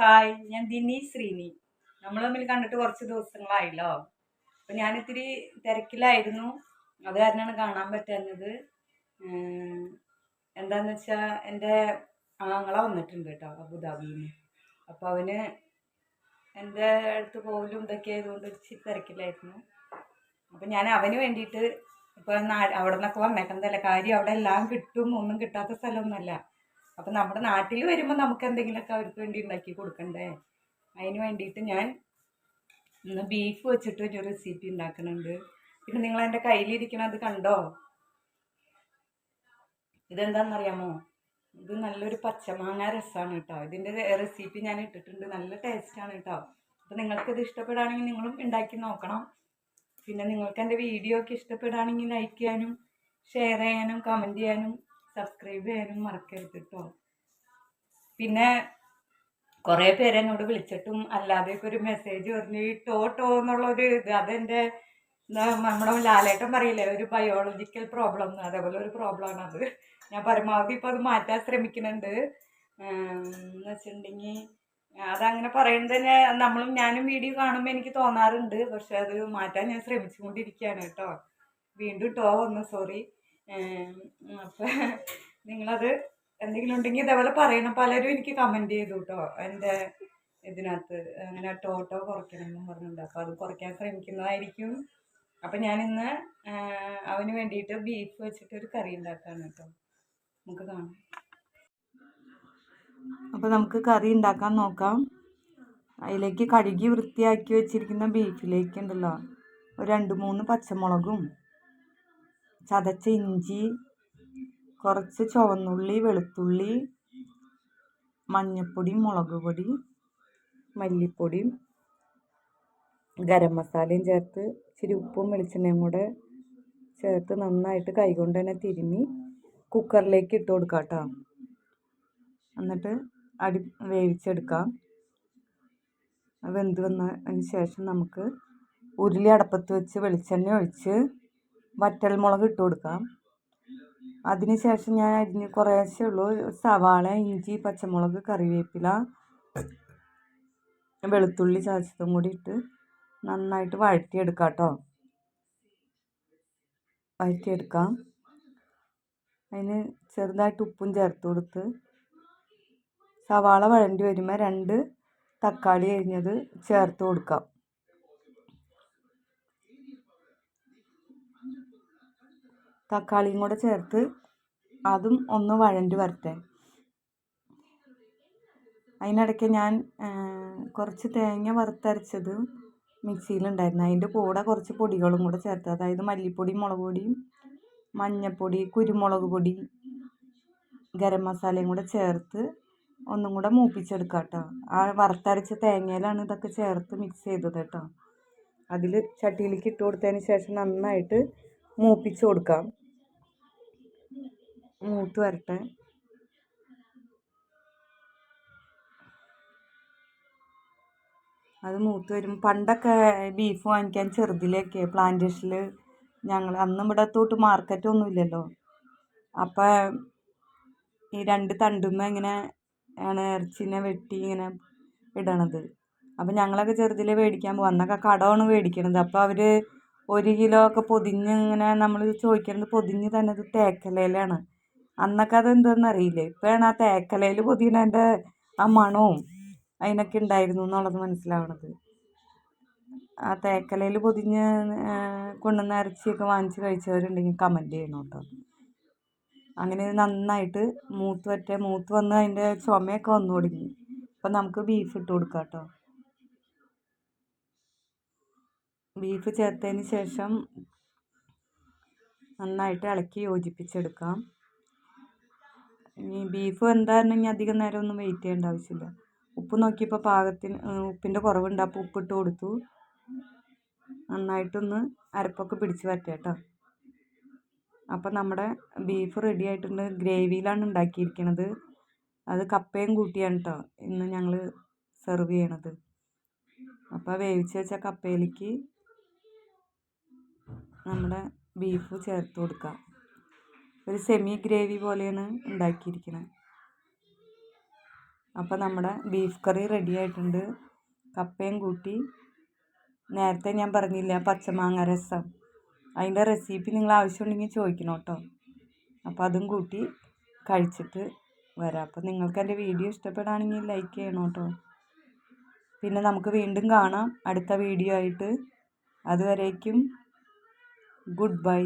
Hi, ഞാൻ ദിനി ശ്രീനി. നമ്മൾ തമ്മിൽ കണ്ടിട്ട് കുറച്ച് ദിവസങ്ങളായല്ലോ. അപ്പം ഞാനിത്തിരി തിരക്കിലായിരുന്നു. അത് കാരണമാണ് കാണാൻ പറ്റാഞ്ഞത്. എന്താന്ന് വെച്ചാൽ എൻ്റെ ആങ്ങള വന്നിട്ടുണ്ട് കേട്ടോ, അബുദാബിയിൽ നിന്ന്. അപ്പോൾ അവന് എൻ്റെ അടുത്ത് പോകലും ഇതൊക്കെ ആയതുകൊണ്ട് ഇച്ചിരി തിരക്കിലായിരുന്നു. അപ്പം ഞാൻ അവന് വേണ്ടിയിട്ട് ഇപ്പം അവിടെ നിന്നൊക്കെ വന്നേക്കുന്നതല്ല കാര്യം, അവിടെ എല്ലാം കിട്ടും, ഒന്നും കിട്ടാത്ത സ്ഥലമൊന്നുമല്ല. അപ്പം നമ്മുടെ നാട്ടിൽ വരുമ്പോൾ നമുക്ക് എന്തെങ്കിലുമൊക്കെ അവർക്ക് വേണ്ടി ഉണ്ടാക്കി കൊടുക്കണ്ടേ. അതിന് വേണ്ടിയിട്ട് ഞാൻ ഇന്ന് ബീഫ് വെച്ചിട്ട് ഒരു റെസിപ്പി ഉണ്ടാക്കുന്നുണ്ട്. പിന്നെ നിങ്ങൾ എൻ്റെ കയ്യിലിരിക്കണത് കണ്ടോ? ഇതെന്താണെന്നറിയാമോ? ഇത് നല്ലൊരു പച്ചമാങ്ങ രസമാണ് കേട്ടോ. ഇതിൻ്റെ റെസിപ്പി ഞാൻ ഇട്ടിട്ടുണ്ട്, നല്ല ടേസ്റ്റാണ് കേട്ടോ. അപ്പോൾ നിങ്ങൾക്കിത് ഇഷ്ടപ്പെടുകയാണെങ്കിൽ നിങ്ങളും ഉണ്ടാക്കി നോക്കണം. പിന്നെ നിങ്ങൾക്ക് എൻ്റെ വീഡിയോ ഒക്കെ ഇഷ്ടപ്പെടുകയാണെങ്കിൽ ലൈക്ക് ചെയ്യാനും ഷെയർ ചെയ്യാനും കമൻറ്റ് ചെയ്യാനും സബ്സ്ക്രൈബ് ചെയ്യാനും മറക്കരുത് കേട്ടോ. പിന്നെ കുറേ പേര് എന്നോട് വിളിച്ചിട്ടും അല്ലാതെയൊക്കെ ഒരു മെസ്സേജ് പറഞ്ഞു ഈ ടോ എന്നുള്ളൊരു ഇത്, അതെൻ്റെ നമ്മുടെ ലാലേട്ടൻ പറയില്ലേ ഒരു ബയോളജിക്കൽ പ്രോബ്ലം എന്ന്, അതേപോലെ ഒരു പ്രോബ്ലമാണ് അത്. ഞാൻ പരമാവധി ഇപ്പോൾ അത് മാറ്റാൻ ശ്രമിക്കുന്നുണ്ട്. എന്ന് വെച്ചിട്ടുണ്ടെങ്കിൽ അതങ്ങനെ പറയുന്നത് തന്നെ ഞാനും വീഡിയോ കാണുമ്പോൾ എനിക്ക് തോന്നാറുണ്ട്. പക്ഷെ അത് മാറ്റാൻ ഞാൻ ശ്രമിച്ചുകൊണ്ടിരിക്കുകയാണ് കേട്ടോ. വീണ്ടും വന്നു, സോറി. അപ്പം നിങ്ങളത് എന്തെങ്കിലും ഉണ്ടെങ്കിൽ ഇതേപോലെ പറയണം. പലരും എനിക്ക് കമൻറ്റ് ചെയ്തു കേട്ടോ എൻ്റെ ഇതിനകത്ത്, അങ്ങനെ ടോ കുറയ്ക്കണമെന്നും പറഞ്ഞിട്ടുണ്ട്. അപ്പോൾ അത് കുറയ്ക്കാൻ ശ്രമിക്കുന്നതായിരിക്കും. അപ്പം ഞാനിന്ന് അവന് വേണ്ടിയിട്ട് ബീഫ് വെച്ചിട്ടൊരു കറി ഉണ്ടാക്കാണ് കേട്ടോ. നമുക്ക് കാണാം. അപ്പോൾ നമുക്ക് കറി ഉണ്ടാക്കാൻ നോക്കാം. അതിലേക്ക് കഴുകി വൃത്തിയാക്കി വെച്ചിരിക്കുന്ന ബീഫിലേക്ക് ഉണ്ടല്ലോ ഒരു 2-3 പച്ചമുളകും, ചതച്ച ഇഞ്ചി, കുറച്ച് ചുവന്നുള്ളി, വെളുത്തുള്ളി, മഞ്ഞൾപ്പൊടി, മുളക് പൊടി, മല്ലിപ്പൊടിയും ഗരം മസാലയും ചേർത്ത് ഇച്ചിരി ഉപ്പും വെളിച്ചെണ്ണയും കൂടെ ചേർത്ത് നന്നായിട്ട് കൈകൊണ്ട് തന്നെ തിരുമ്മി കുക്കറിലേക്ക് ഇട്ട് കൊടുക്കാം കേട്ടോ. എന്നിട്ട് വേവിച്ചെടുക്കാം. വെന്ത് വന്നതിന് ശേഷം നമുക്ക് ഉരുളി അടപ്പത്ത് വെച്ച് വെളിച്ചെണ്ണ ഒഴിച്ച് വറ്റൽമുളക് ഇട്ട് കൊടുക്കാം. അതിനുശേഷം ഞാൻ അരിഞ്ഞ് കുറേശ്ശേ ഉള്ളൂ സവാള, ഇഞ്ചി, പച്ചമുളക്, കറിവേപ്പില, വെളുത്തുള്ളി ചതച്ചതും കൂടി ഇട്ട് നന്നായിട്ട് വഴറ്റിയെടുക്കാം കേട്ടോ. വഴറ്റിയെടുക്കാം. അതിന് ചെറുതായിട്ട് ഉപ്പും ചേർത്ത് കൊടുത്ത് സവാള വഴണ്ടി വരുമ്പോൾ 2 തക്കാളി അരിഞ്ഞത് ചേർത്ത് കൊടുക്കാം. തക്കാളിയും കൂടെ ചേർത്ത് അതും ഒന്ന് വഴണ്ടി വരട്ടെ. അതിനിടയ്ക്ക് ഞാൻ കുറച്ച് തേങ്ങ വറുത്തരച്ചത് മിക്സിയിലുണ്ടായിരുന്നു. അതിൻ്റെ കൂടെ കുറച്ച് പൊടികളും കൂടെ ചേർത്ത്, അതായത് മല്ലിപ്പൊടി, മുളക് പൊടിയും, മഞ്ഞൾപ്പൊടി, കുരുമുളക് പൊടി, ഗരം മസാലയും കൂടെ ചേർത്ത് ഒന്നും കൂടെ മൂപ്പിച്ചെടുക്കാം കേട്ടോ. ആ വറുത്തരച്ച തേങ്ങയിലാണ് ഇതൊക്കെ ചേർത്ത് മിക്സ് ചെയ്തത് കേട്ടോ. അതിൽ ചട്ടിയിലേക്ക് ഇട്ട് കൊടുത്തതിന് ശേഷം നന്നായിട്ട് മൂപ്പിച്ച് കൊടുക്കാം. മൂത്ത് വരട്ടെ. അത് മൂത്ത് വരും. പണ്ടൊക്കെ ബീഫ് വാങ്ങിക്കാൻ ചെറുതിലേക്ക് പ്ലാന്റേഷനിൽ ഞങ്ങൾ അന്നും ഇവിടെ തൊട്ട് മാർക്കറ്റൊന്നും ഇല്ലല്ലോ. അപ്പം ഈ 2 തണ്ടുമ്മ ഇങ്ങനെ ആണ് ഇറച്ചിനെ വെട്ടി ഇങ്ങനെ ഇടണത്. അപ്പം ഞങ്ങളൊക്കെ ചെറുതിലെ മേടിക്കാൻ പോകും. അന്നൊക്കെ കടമാണ് മേടിക്കണത്. അപ്പോൾ അവർ 1 കിലോ ഒക്കെ പൊതിഞ്ഞ് ഇങ്ങനെ നമ്മൾ ചോദിക്കുന്നത് പൊതിഞ്ഞ് തന്നെ അത് തേക്കലയിലാണ്. അന്നൊക്കെ അതെന്താണെന്ന് അറിയില്ലേ. ഇപ്പോഴാണ് ആ തേക്കലയിൽ പൊതിയണതിൻ്റെ ആ മണവും അതിനൊക്കെ ഉണ്ടായിരുന്നു എന്നുള്ളത് മനസ്സിലാവണത്. ആ തേക്കലയിൽ പൊതിഞ്ഞ് കൊണ്ടുവന്ന ഇറച്ചിയൊക്കെ വാങ്ങിച്ച് കഴിച്ചവരുണ്ടെങ്കിൽ കമൻറ്റ് ചെയ്യണം കേട്ടോ. അങ്ങനെ നന്നായിട്ട് മൂത്ത് വന്ന് അതിൻ്റെ ചുമയൊക്കെ വന്നു തുടങ്ങി. അപ്പം നമുക്ക് ബീഫ് ഇട്ട് കൊടുക്കാം കേട്ടോ. ബീഫ് ചേർത്തതിന് ശേഷം നന്നായിട്ട് ഇളക്കി യോജിപ്പിച്ചെടുക്കാം. ഇനി ബീഫ് എന്തായിരുന്നെങ്കിൽ അധികം നേരം ഒന്നും വെയിറ്റ് ചെയ്യേണ്ട ആവശ്യമില്ല. ഉപ്പ് നോക്കിയപ്പോൾ പാകത്തിന് ഉപ്പിൻ്റെ കുറവുണ്ട്. അപ്പോൾ ഉപ്പിട്ട് കൊടുത്തു. നന്നായിട്ടൊന്ന് അരപ്പൊക്കെ പിടിച്ച് വരട്ടെ കേട്ടോ. അപ്പം നമ്മുടെ ബീഫ് റെഡി ആയിട്ടുണ്ട്. ഗ്രേവിയിലാണ് ഉണ്ടാക്കിയിരിക്കുന്നത്. അത് കപ്പയും കൂട്ടിയാണ് കേട്ടോ ഇന്ന് ഞങ്ങൾ സെർവ് ചെയ്യണത്. അപ്പോൾ വേവിച്ച് വെച്ച കപ്പയിലേക്ക് നമ്മുടെ ബീഫ് ചേർത്ത് കൊടുക്കാം. ഒരു സെമി ഗ്രേവി പോലെയാണ് ഉണ്ടാക്കിയിരിക്കുന്നത്. അപ്പോൾ നമ്മുടെ ബീഫ് കറി റെഡി ആയിട്ടുണ്ട്. കപ്പയും കൂട്ടി നേരത്തെ ഞാൻ പറഞ്ഞില്ല പച്ചമാങ്ങ രസം, അതിൻ്റെ റെസിപ്പി നിങ്ങൾ ആവശ്യമുണ്ടെങ്കിൽ ചോദിക്കണം കേട്ടോ. അപ്പോൾ അതും കൂട്ടി കഴിച്ചിട്ട് വരാം. അപ്പോൾ നിങ്ങൾക്ക് എൻ്റെ വീഡിയോ ഇഷ്ടപ്പെടുകയാണെങ്കിൽ ലൈക്ക് ചെയ്യണം കേട്ടോ. പിന്നെ നമുക്ക് വീണ്ടും കാണാം അടുത്ത വീഡിയോ ആയിട്ട്. അതുവരേക്കും ഗുഡ് ബൈ.